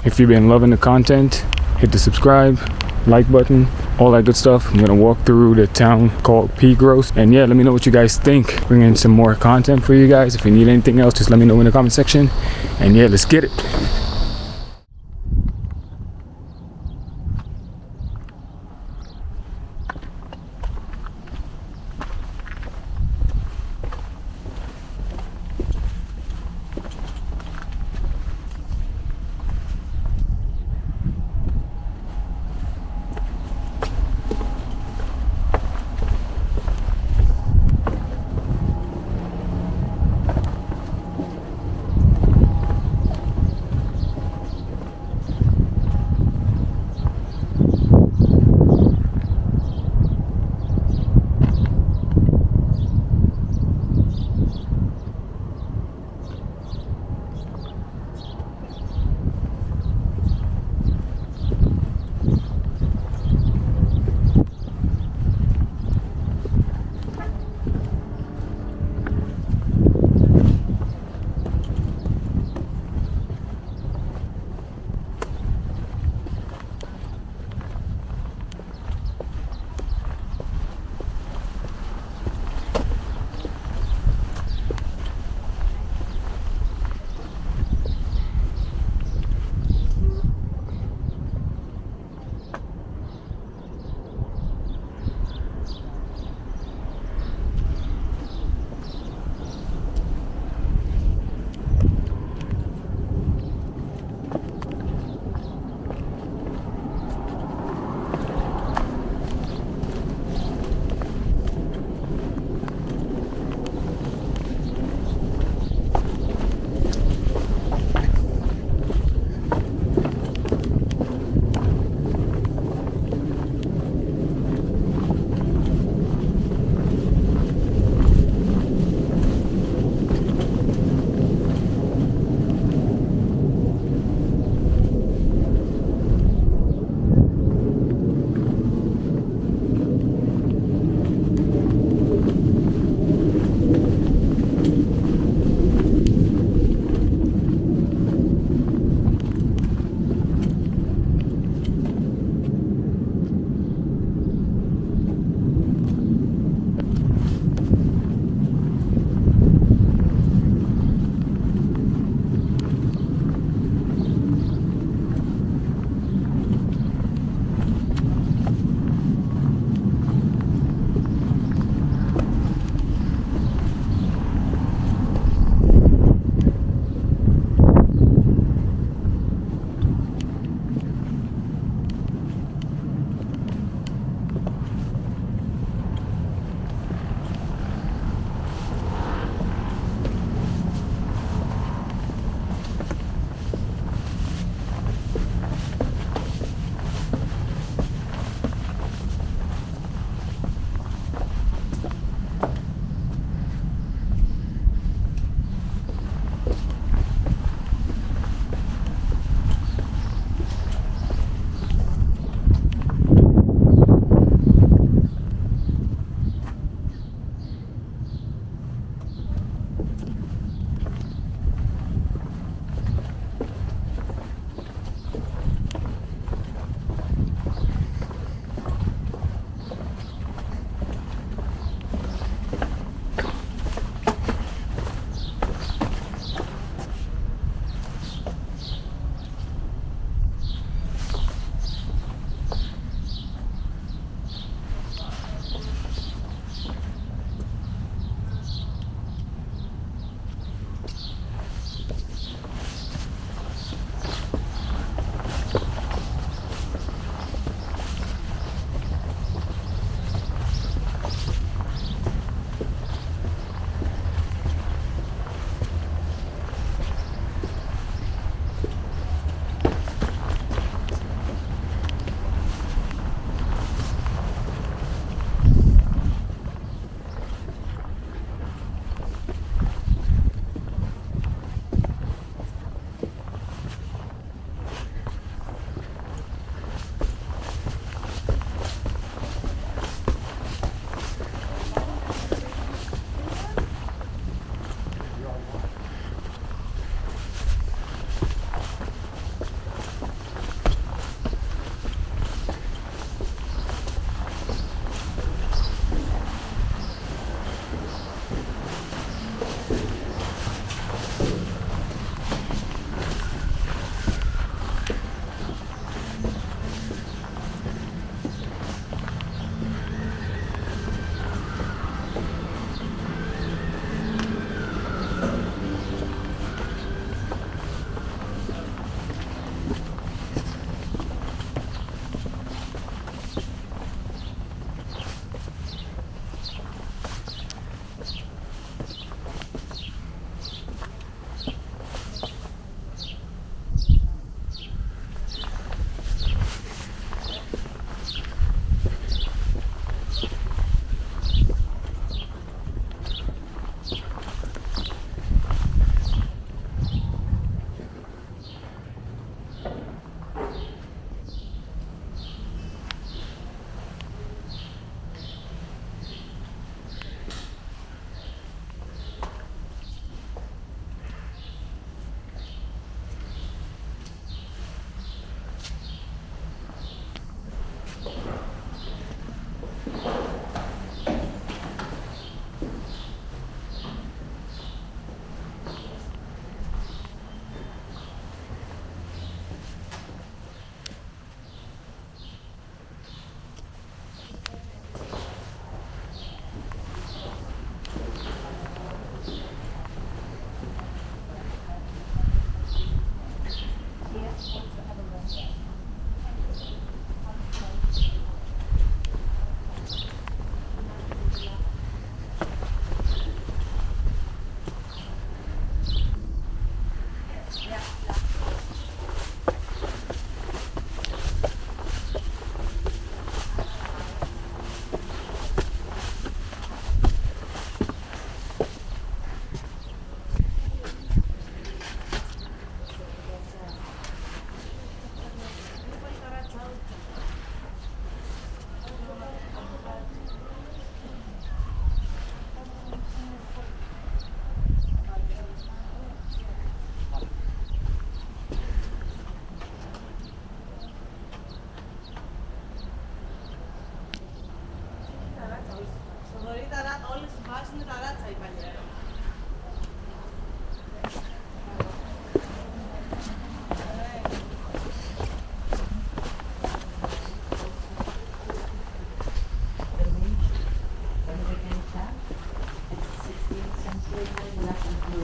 If you've been loving the content, hit the subscribe, like button, all that good stuff. I'm gonna walk through the town called Pyrgos, and yeah, let me know what you guys think. Bring in some more content for you guys. If you need anything else, just let me know in the comment section. And yeah, let's get it.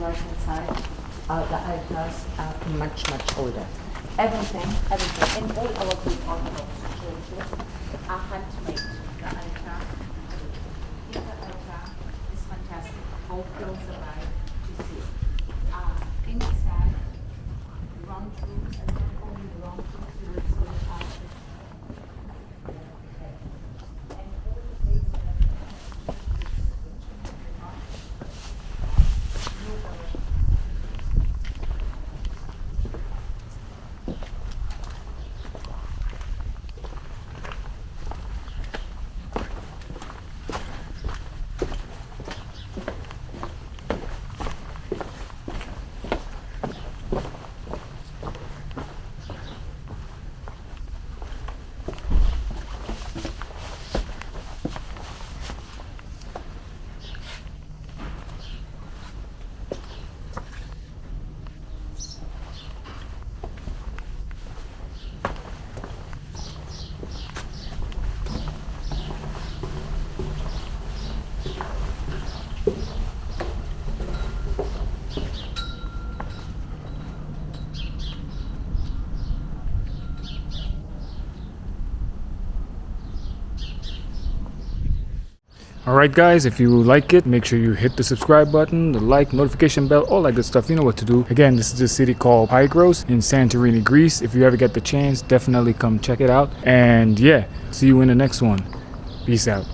right hand side, the altars are much older. Everything, and all our Greek Orthodox churches are handmade. The altar, the altar is fantastic. Go closer by to see. Inside, round rooms, and not only round rooms, you will see Alright guys, if you like it, make sure you hit the subscribe button, the like, notification bell, all that good stuff. You know what to do. Again, this is a city called Pyrgos in Santorini, Greece. If you ever get the chance, definitely come check it out. And yeah, see you in the next one. Peace out.